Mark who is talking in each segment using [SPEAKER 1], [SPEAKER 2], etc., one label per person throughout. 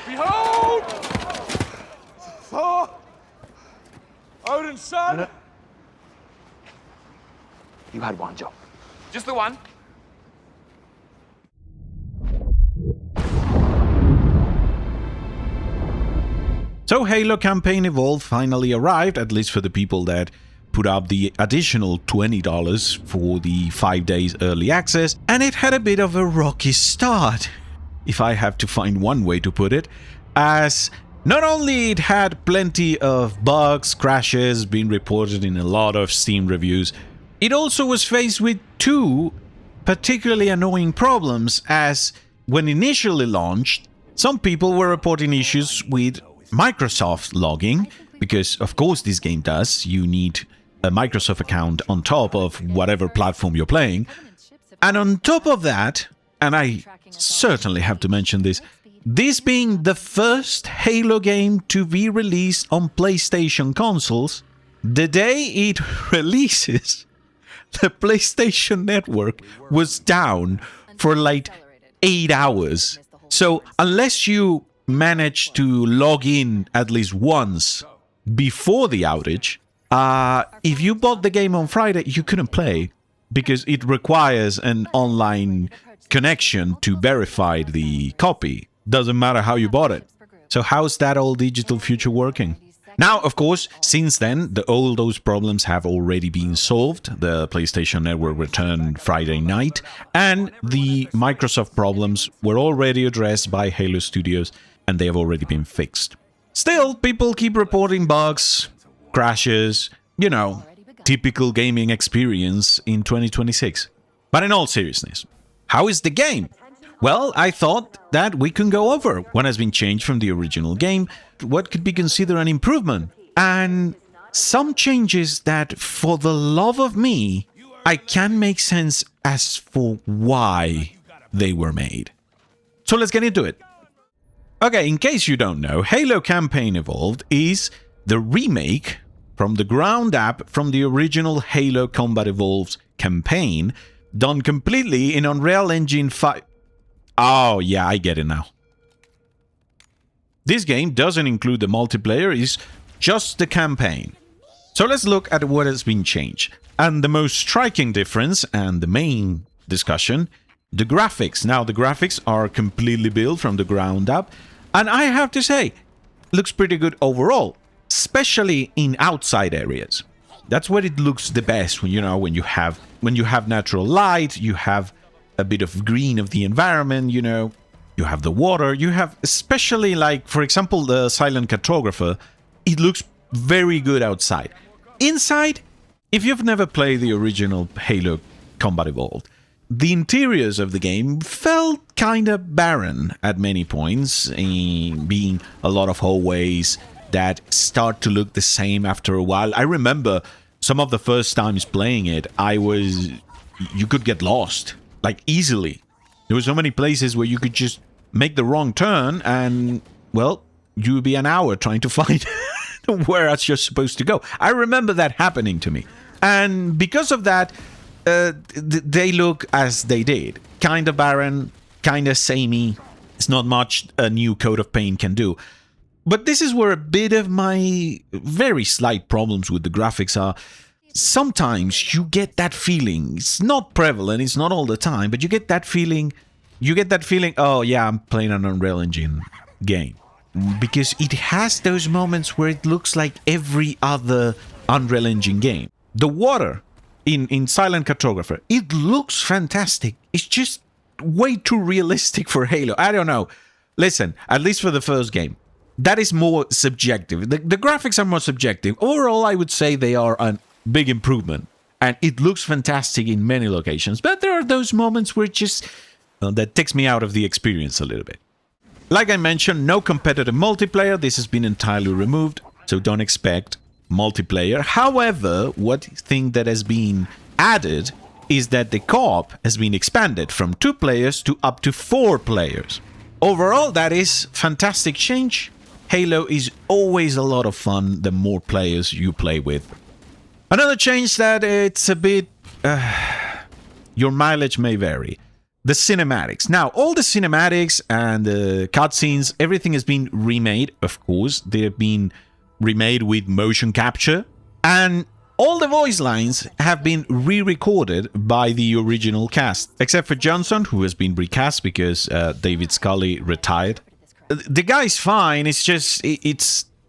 [SPEAKER 1] Behold! Thor! Odin's son!
[SPEAKER 2] You had one job.
[SPEAKER 1] Just the one.
[SPEAKER 3] So Halo Campaign Evolved finally arrived, at least for the people that put up the additional $20 for the 5 days early access, and it had a bit of a rocky start, if I have to find one way to put it, as not only it had plenty of bugs, crashes being reported in a lot of Steam reviews, it also was faced with two particularly annoying problems, as when initially launched, some people were reporting issues with Microsoft logging, because of course this game does, you need a Microsoft account on top of whatever platform you're playing, and on top of that, and I certainly have to mention this being the first Halo game to be released on PlayStation consoles, the day it releases, the PlayStation Network was down for like 8 hours. So unless you managed to log in at least once before the outage, if you bought the game on Friday, you couldn't play because it requires an online connection to verify the copy. Doesn't matter how you bought it. So how's that old digital future working? Now, of course, since then, all those problems have already been solved. The PlayStation Network returned Friday night, and the Microsoft problems were already addressed by Halo Studios, and they have already been fixed. Still, people keep reporting bugs, crashes, you know, typical gaming experience in 2026. But in all seriousness, how is the game? Well, I thought that we can go over what has been changed from the original game, what could be considered an improvement, and some changes that, for the love of me, I can make sense as for why they were made. So let's get into it. Okay, in case you don't know, Halo Campaign Evolved is the remake from the ground up from the original Halo Combat Evolved campaign, done completely in Unreal Engine 5. Oh, yeah, I get it now. This game doesn't include the multiplayer, it's just the campaign. So let's look at what has been changed. And the most striking difference, and the main discussion, the graphics. Now, the graphics are completely built from the ground up, and I have to say, looks pretty good overall, especially in outside areas. That's where it looks the best, when you have natural light, you have a bit of green of the environment, you have the water, you have, especially like, for example, the silent cartographer, it looks very good outside. Inside, if you've never played the original Halo Combat Evolved, the interiors of the game felt kind of barren at many points, being a lot of hallways that start to look the same after a while. I remember some of the first times playing it, you could get lost. Like, easily. There were so many places where you could just make the wrong turn and, well, you would be an hour trying to find where else you're supposed to go. I remember that happening to me. And because of that, they look as they did. Kind of barren, kind of samey. It's not much a new Code of Pain can do. But this is where a bit of my very slight problems with the graphics are. Sometimes you get that feeling, it's not prevalent, it's not all the time, but you get that feeling, oh yeah, I'm playing an Unreal Engine game. Because it has those moments where it looks like every other Unreal Engine game. The water in Silent Cartographer, it looks fantastic. It's just way too realistic for Halo. I don't know. Listen, at least for the first game, that is more subjective. The graphics are more subjective. Overall, I would say they are an big improvement, and it looks fantastic in many locations, but there are those moments where it just that takes me out of the experience a little bit. Like I mentioned, no competitive multiplayer. This has been entirely removed, so don't expect multiplayer. However, one thing that has been added is that the co-op has been expanded from 2 players to up to 4 players. Overall, that is fantastic change. Halo is always a lot of fun the more players you play with. Another change that it's a bit... your mileage may vary. the cinematics. Now, all the cinematics and the cutscenes, everything has been remade, of course. They have been remade with motion capture. And all the voice lines have been re-recorded by the original cast, except for Johnson, who has been recast because David Scully retired. The guy's fine, it's just,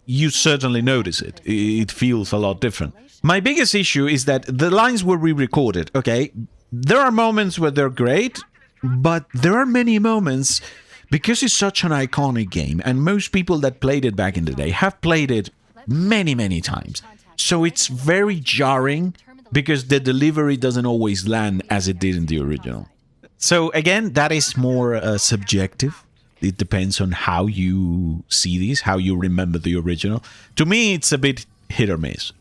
[SPEAKER 3] you certainly notice it. It feels a lot different. My biggest issue is that the lines were re-recorded, okay? There are moments where they're great, but there are many moments, because it's such an iconic game, and most people that played it back in the day have played it many, many times. So it's very jarring, because the delivery doesn't always land as it did in the original. So again, that is more subjective. It depends on how you see these, how you remember the original. To me, it's a bit hit or miss.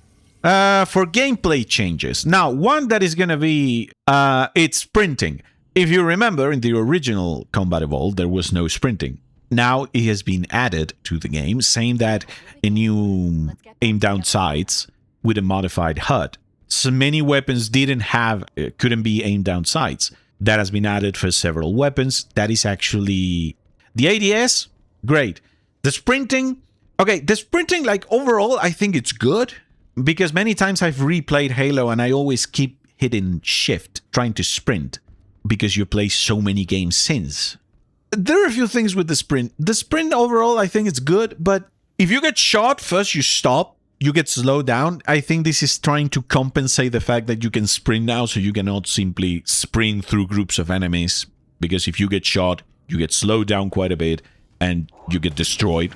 [SPEAKER 3] For gameplay changes. Now, one that is going to be, it's sprinting. If you remember, in the original Combat Evolved, there was no sprinting. Now it has been added to the game, saying that a new aim-down sights with a modified HUD. So many weapons couldn't be aim-down sights. That has been added for several weapons. That is actually... The ADS, great. The sprinting, okay, the sprinting, like, overall, I think it's good. Because many times I've replayed Halo and I always keep hitting shift, trying to sprint. Because you play so many games since. There are a few things with the sprint. The sprint overall, I think it's good, but if you get shot, first you stop, you get slowed down. I think this is trying to compensate the fact that you can sprint now, so you cannot simply sprint through groups of enemies. Because if you get shot, you get slowed down quite a bit, and you get destroyed.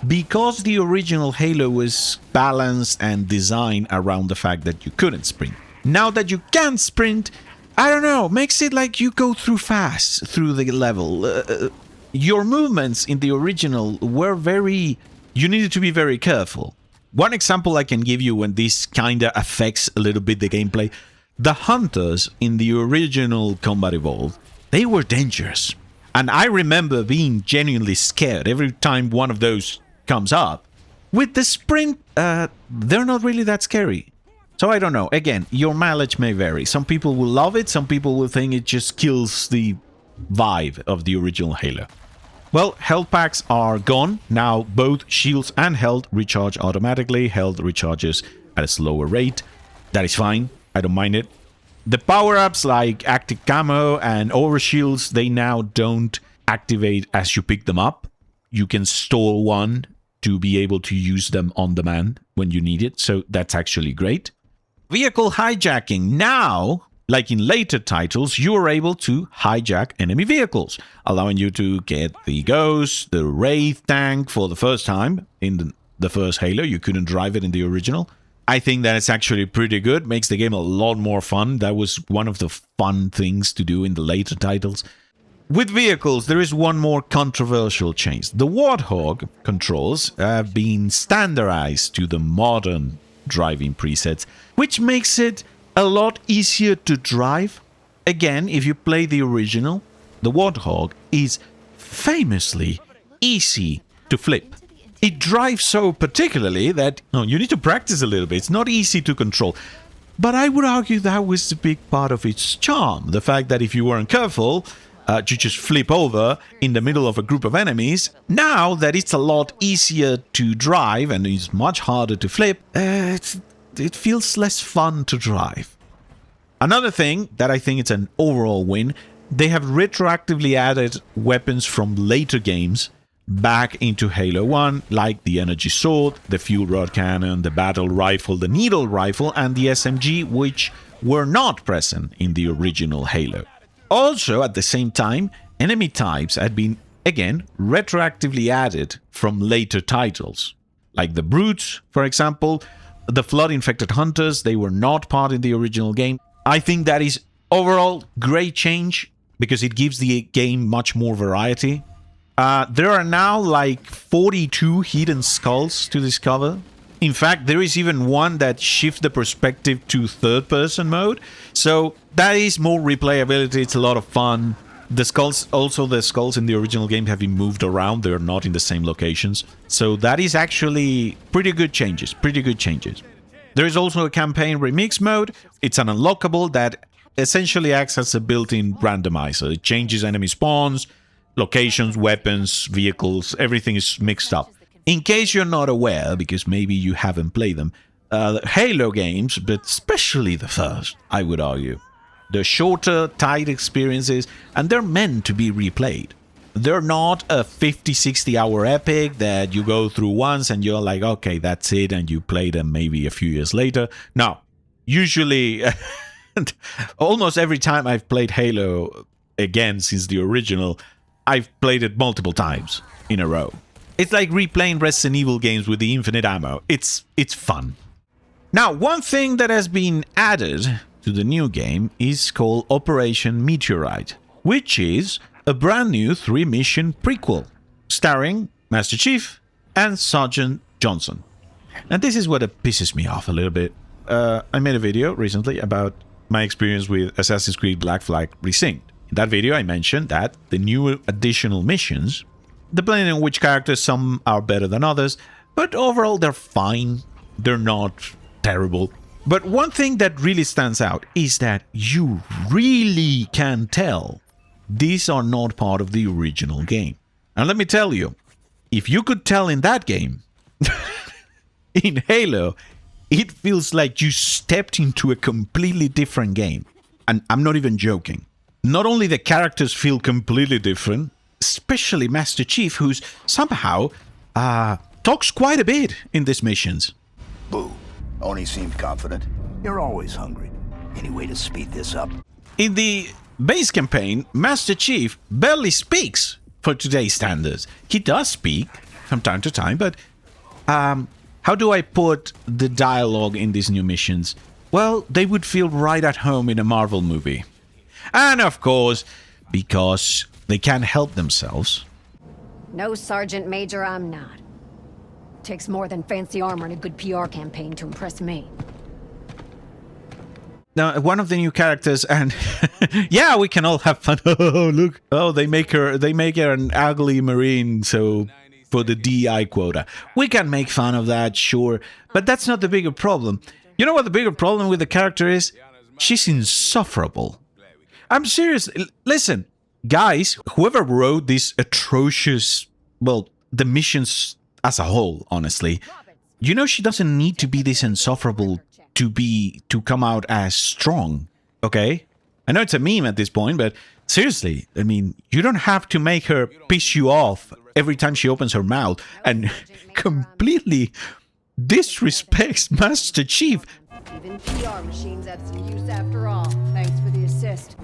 [SPEAKER 3] Because the original Halo was balanced and designed around the fact that you couldn't sprint. Now that you can sprint... I don't know, makes it like you go through fast through the level. Your movements in the original were very... You needed to be very careful. One example I can give you when this kinda affects a little bit the gameplay. The hunters in the original Combat Evolved, they were dangerous. And I remember being genuinely scared every time one of those comes up. With the sprint, they're not really that scary. So I don't know. Again, your mileage may vary. Some people will love it. Some people will think it just kills the vibe of the original Halo. Well, health packs are gone. Now both shields and health recharge automatically. Health recharges at a slower rate. That is fine. I don't mind it. The power-ups like active camo and overshields, they now don't activate as you pick them up. You can store one to be able to use them on demand when you need it. So that's actually great. Vehicle hijacking. Now, like in later titles, you are able to hijack enemy vehicles, allowing you to get the Ghost, the Wraith tank for the first time in the first Halo. You couldn't drive it in the original. I think that it's actually pretty good. Makes the game a lot more fun. That was one of the fun things to do in the later titles. With vehicles, there is one more controversial change. The Warthog controls have been standardized to the modern driving presets, which makes it a lot easier to drive. Again, if you play the original, the Warthog is famously easy to flip. It drives so particularly that you need to practice a little bit. It's not easy to control. But I would argue that was a big part of its charm. The fact that if you weren't careful, you just flip over in the middle of a group of enemies. Now that it's a lot easier to drive and it's much harder to flip, it feels less fun to drive. Another thing that I think it's an overall win, they have retroactively added weapons from later games back into Halo 1, like the energy sword, the fuel rod cannon, the battle rifle, the needle rifle, and the SMG, which were not present in the original Halo. Also, at the same time, enemy types had been, again, retroactively added from later titles. Like the Brutes, for example, the Flood-infected Hunters, they were not part in the original game. I think that is overall great change, because it gives the game much more variety. There are now like 42 hidden skulls to discover. In fact, there is even one that shifts the perspective to third-person mode. So that is more replayability. It's a lot of fun. The skulls in the original game have been moved around. They're not in the same locations. So that is actually pretty good changes. There is also a campaign remix mode. It's an unlockable that essentially acts as a built-in randomizer. It changes enemy spawns, locations, weapons, vehicles, everything is mixed up. In case you're not aware, because maybe you haven't played them, Halo games, but especially the first, I would argue, they're shorter, tight experiences, and they're meant to be replayed. They're not a 50-60 hour epic that you go through once and you're like, okay, that's it, and you play them maybe a few years later. No, usually, almost every time I've played Halo again since the original, I've played it multiple times in a row. It's like replaying Resident Evil games with the infinite ammo. It's fun. Now, one thing that has been added to the new game is called Operation Meteorite, which is a brand new 3-mission prequel starring Master Chief and Sergeant Johnson. And this is what pisses me off a little bit. I made a video recently about my experience with Assassin's Creed Black Flag Resynced. In that video, I mentioned that the new additional missions, depending on which characters, some are better than others, but overall they're fine. They're not terrible. But one thing that really stands out is that you really can tell these are not part of the original game. And let me tell you, if you could tell in that game, in Halo, it feels like you stepped into a completely different game. And I'm not even joking. Not only the characters feel completely different, especially Master Chief, who's somehow talks quite a bit in these missions.
[SPEAKER 2] Boo. Oni seemed confident. You're always hungry. Any way to speed this up?
[SPEAKER 3] In the base campaign, Master Chief barely speaks for today's standards. He does speak from time to time, but how do I put the dialogue in these new missions? Well, they would feel right at home in a Marvel movie. And of course, because they can't help themselves.
[SPEAKER 4] No, Sergeant Major, I'm not. Takes more than fancy armor and a good PR campaign to impress me.
[SPEAKER 3] Now, one of the new characters, and yeah, we can all have fun. Oh, look! Oh, they make her an ugly Marine, so for the DI quota, we can make fun of that, sure, but that's not the bigger problem. You know what the bigger problem with the character is? She's insufferable. I'm serious. Listen, guys, whoever wrote this atrocious, well, the missions as a whole, honestly, you know she doesn't need to be this insufferable to come out as strong, okay? I know it's a meme at this point, but seriously, I mean, you don't have to make her piss you off every time she opens her mouth and completely disrespects Master Chief.
[SPEAKER 4] Even PR machines have some use after all. Thanks for the assist.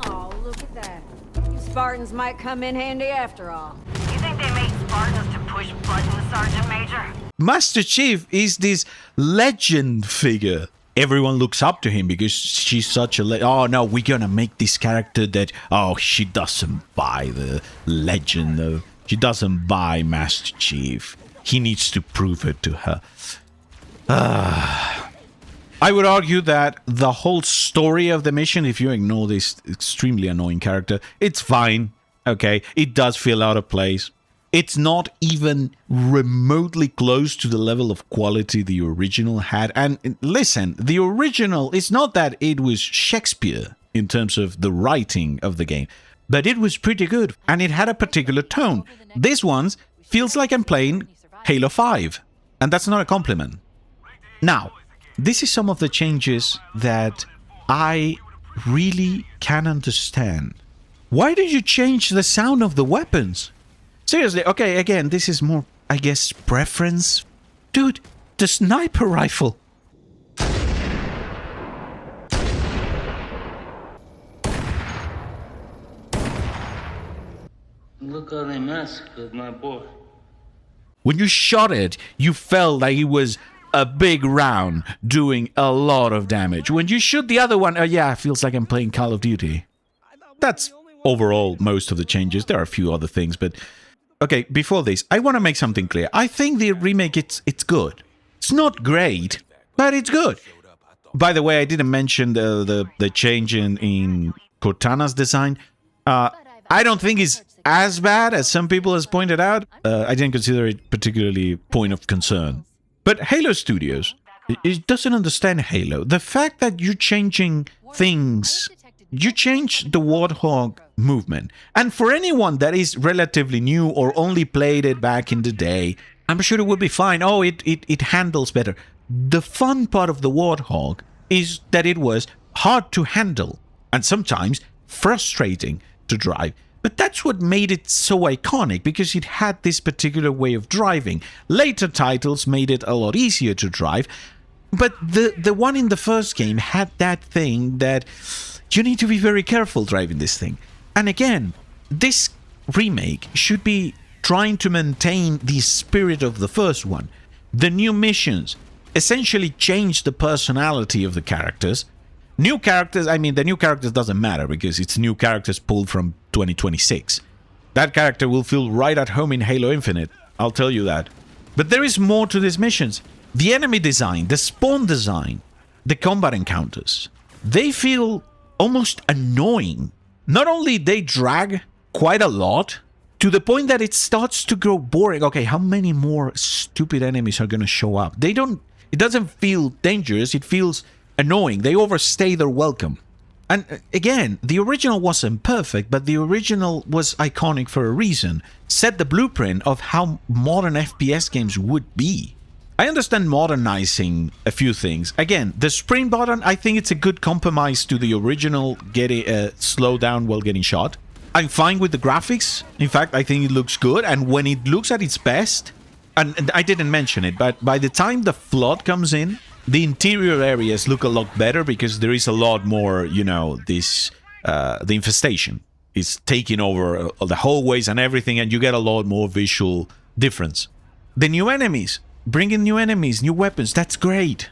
[SPEAKER 4] Oh, look at that. You Spartans might come in handy after all.
[SPEAKER 5] You think they made Spartans to push buttons, Sergeant Major?
[SPEAKER 3] Master Chief is this legend figure. Everyone looks up to him because she's such a oh no, we're gonna make this character that, oh, she doesn't buy the legend of, she doesn't buy Master Chief. He needs to prove it to her. I would argue that the whole story of the mission, if you ignore this extremely annoying character, it's fine, okay? It does feel out of place. It's not even remotely close to the level of quality the original had. And listen, the original, it's not that it was Shakespeare in terms of the writing of the game, but it was pretty good, and it had a particular tone. This one feels like I'm playing Halo 5, and that's not a compliment. Now, this is some of the changes that I really can understand. Why did you change the sound of the weapons? Seriously, okay, again, this is more, I guess, preference. Dude, the sniper rifle.
[SPEAKER 6] Look how they massacred my boy.
[SPEAKER 3] When you shot it, you felt like it was a big round doing a lot of damage. When you shoot the other one, yeah, it feels like I'm playing Call of Duty. That's overall most of the changes. There are a few other things, but okay, before this, I want to make something clear. I think the remake, it's good. It's not great, but it's good. By the way, I didn't mention the change in Cortana's design. I don't think it's as bad as some people has pointed out. I didn't consider it particularly point of concern. But Halo Studios, it doesn't understand Halo. The fact that you're changing things you change the Warthog movement. And for anyone that is relatively new or only played it back in the day, I'm sure it will be fine. Oh, it handles better. The fun part of the Warthog is that it was hard to handle and sometimes frustrating to drive. But that's what made it so iconic, because it had this particular way of driving. Later titles made it a lot easier to drive, but the one in the first game had that thing that you need to be very careful driving this thing. And again, this remake should be trying to maintain the spirit of the first one. The new missions essentially change the personality of the characters. New characters, I mean, the new characters doesn't matter because it's new characters pulled from 2026. That character will feel right at home in Halo Infinite, I'll tell you that. But there is more to these missions. The enemy design, the spawn design, the combat encounters, they feel almost annoying. Not only they drag quite a lot, to the point that it starts to grow boring. Okay, how many more stupid enemies are going to show up? It doesn't feel dangerous, it feels annoying. They overstay their welcome. And again, the original wasn't perfect, but the original was iconic for a reason. Set the blueprint of how modern FPS games would be. I understand modernizing a few things. Again, the sprint button, I think it's a good compromise to the original, getting slow down while getting shot. I'm fine with the graphics. In fact, I think it looks good. And when it looks at its best, and I didn't mention it, but by the time the flood comes in, the interior areas look a lot better because there is a lot more, you know, the infestation is taking over the hallways and everything, and you get a lot more visual difference. The new enemies, bringing new enemies, new weapons, that's great.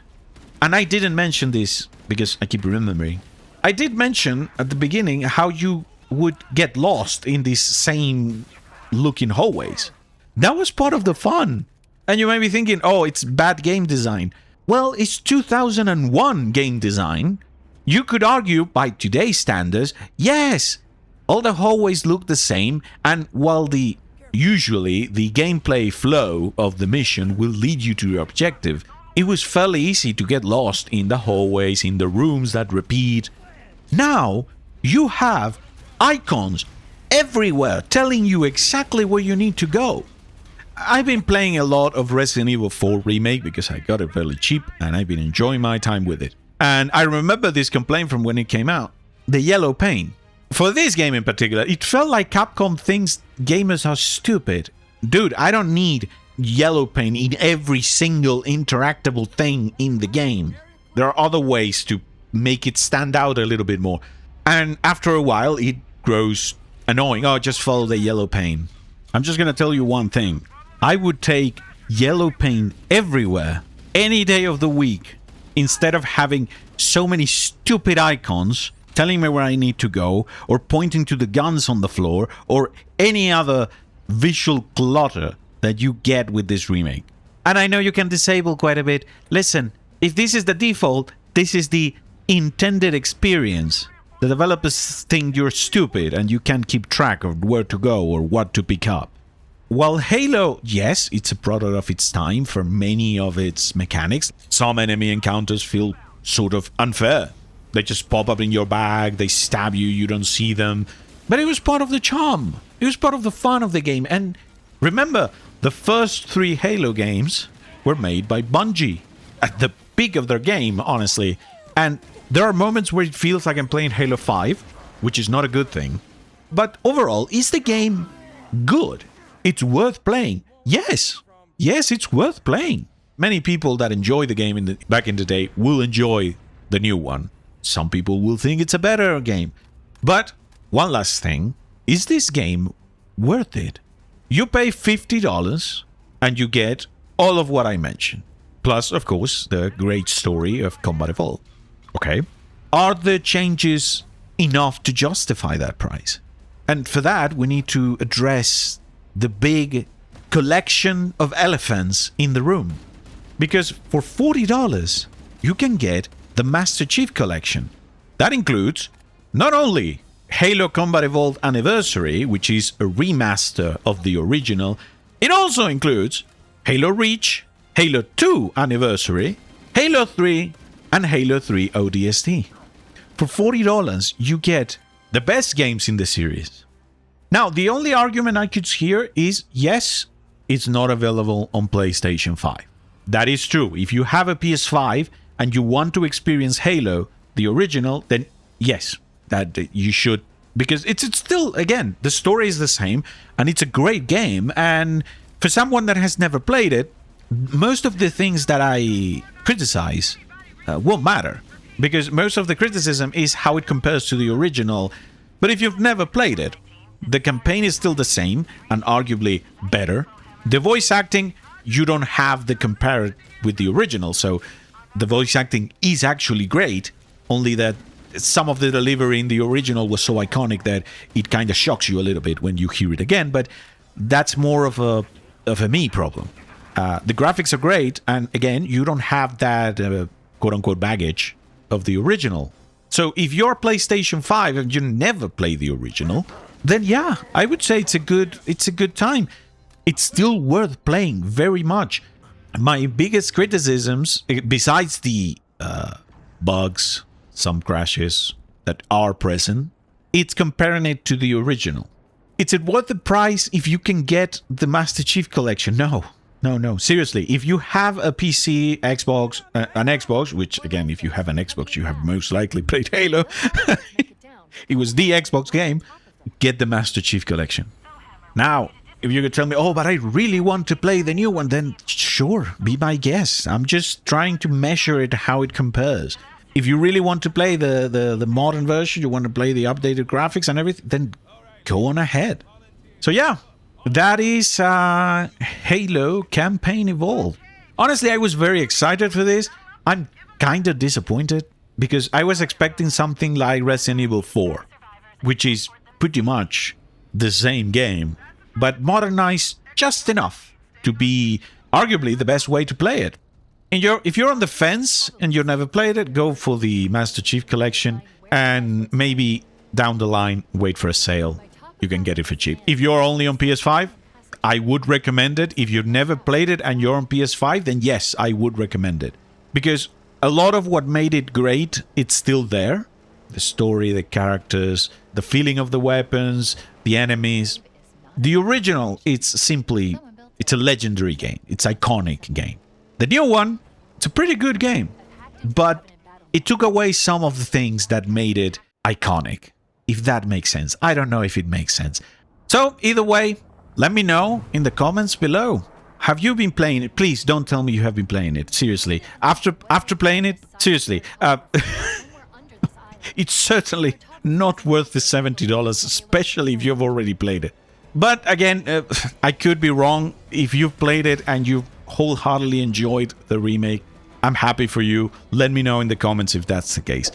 [SPEAKER 3] And I didn't mention this because I keep remembering. I did mention at the beginning how you would get lost in these same looking hallways. That was part of the fun. And you might be thinking, oh, it's bad game design. Well, it's 2001 game design. You could argue by today's standards, yes, all the hallways look the same, and while usually the gameplay flow of the mission will lead you to your objective, it was fairly easy to get lost in the hallways, in the rooms that repeat. Now, you have icons everywhere telling you exactly where you need to go. I've been playing a lot of Resident Evil 4 Remake because I got it fairly cheap and I've been enjoying my time with it. And I remember this complaint from when it came out. The yellow paint. For this game in particular, it felt like Capcom thinks gamers are stupid. Dude, I don't need yellow paint in every single interactable thing in the game. There are other ways to make it stand out a little bit more. And after a while, it grows annoying. Oh, just follow the yellow paint. I'm just going to tell you one thing. I would take yellow paint everywhere, any day of the week, instead of having so many stupid icons telling me where I need to go, or pointing to the guns on the floor, or any other visual clutter that you get with this remake. And I know you can disable quite a bit. Listen, if this is the default, this is the intended experience. The developers think you're stupid and you can't keep track of where to go or what to pick up. While Halo, yes, it's a product of its time for many of its mechanics. Some enemy encounters feel sort of unfair. They just pop up in your bag, they stab you, you don't see them. But it was part of the charm. It was part of the fun of the game. And remember, the first 3 Halo games were made by Bungie. At the peak of their game, honestly. And there are moments where it feels like I'm playing Halo 5, which is not a good thing. But overall, is the game good? It's worth playing. Yes, it's worth playing. Many people that enjoy the game back in the day will enjoy the new one. Some people will think it's a better game. But one last thing, is this game worth it? You pay $50 and you get all of what I mentioned. Plus, of course, the great story of Combat Evolved. Okay. Are the changes enough to justify that price? And for that, we need to address the big collection of elephants in the room. Because for $40, you can get the Master Chief Collection. That includes not only Halo Combat Evolved Anniversary, which is a remaster of the original, it also includes Halo Reach, Halo 2 Anniversary, Halo 3, and Halo 3 ODST. For $40, you get the best games in the series. Now, the only argument I could hear is, yes, it's not available on PlayStation 5. That is true. If you have a PS5 and you want to experience Halo, the original, then yes, that you should. Because it's still, again, the story is the same, and it's a great game. And for someone that has never played it, most of the things that I criticize won't matter. Because most of the criticism is how it compares to the original. But if you've never played it, the campaign is still the same, and arguably better. The voice acting, you don't have the compare it with the original, so the voice acting is actually great, only that some of the delivery in the original was so iconic that it kind of shocks you a little bit when you hear it again, but that's more of a me problem. The graphics are great, and again, you don't have that quote-unquote baggage of the original. So if you're PlayStation 5 and you never play the original, then yeah, I would say it's a good time. It's still worth playing very much. My biggest criticisms, besides the bugs, some crashes that are present, it's comparing it to the original. Is it worth the price if you can get the Master Chief Collection? No. Seriously, if you have a PC, Xbox, an Xbox, which again, if you have an Xbox, you have most likely played Halo. It was the Xbox game. Get the Master Chief Collection. Now, if you could tell me, oh, but I really want to play the new one, then sure, be my guest. I'm just trying to measure it, how it compares. If you really want to play the modern version, you want to play the updated graphics and everything, then go on ahead. So yeah, that is Halo Campaign Evolved. Honestly, I was very excited for this. I'm kind of disappointed because I was expecting something like Resident Evil 4, which is pretty much the same game, but modernized just enough to be arguably the best way to play it. And if you're on the fence and you've never played it, go for the Master Chief Collection, and maybe down the line, wait for a sale. You can get it for cheap. If you're only on PS5, I would recommend it. If you've never played it and you're on PS5, then yes, I would recommend it. Because a lot of what made it great, it's still there. The story, the characters, the feeling of the weapons, the enemies. The original, it's a legendary game. It's an iconic game. The new one, it's a pretty good game, but it took away some of the things that made it iconic, if that makes sense. I don't know if it makes sense. So, either way, let me know in the comments below. Have you been playing it? Please don't tell me you have been playing it. Seriously. After playing it, seriously. It's certainly not worth the $70, especially if you've already played it. But again, I could be wrong. If you've played it and you've wholeheartedly enjoyed the remake, I'm happy for you. Let me know in the comments if that's the case.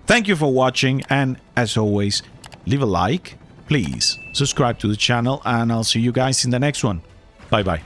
[SPEAKER 3] Thank you for watching, and as always, leave a like, please subscribe to the channel, and I'll see you guys in the next one. Bye bye.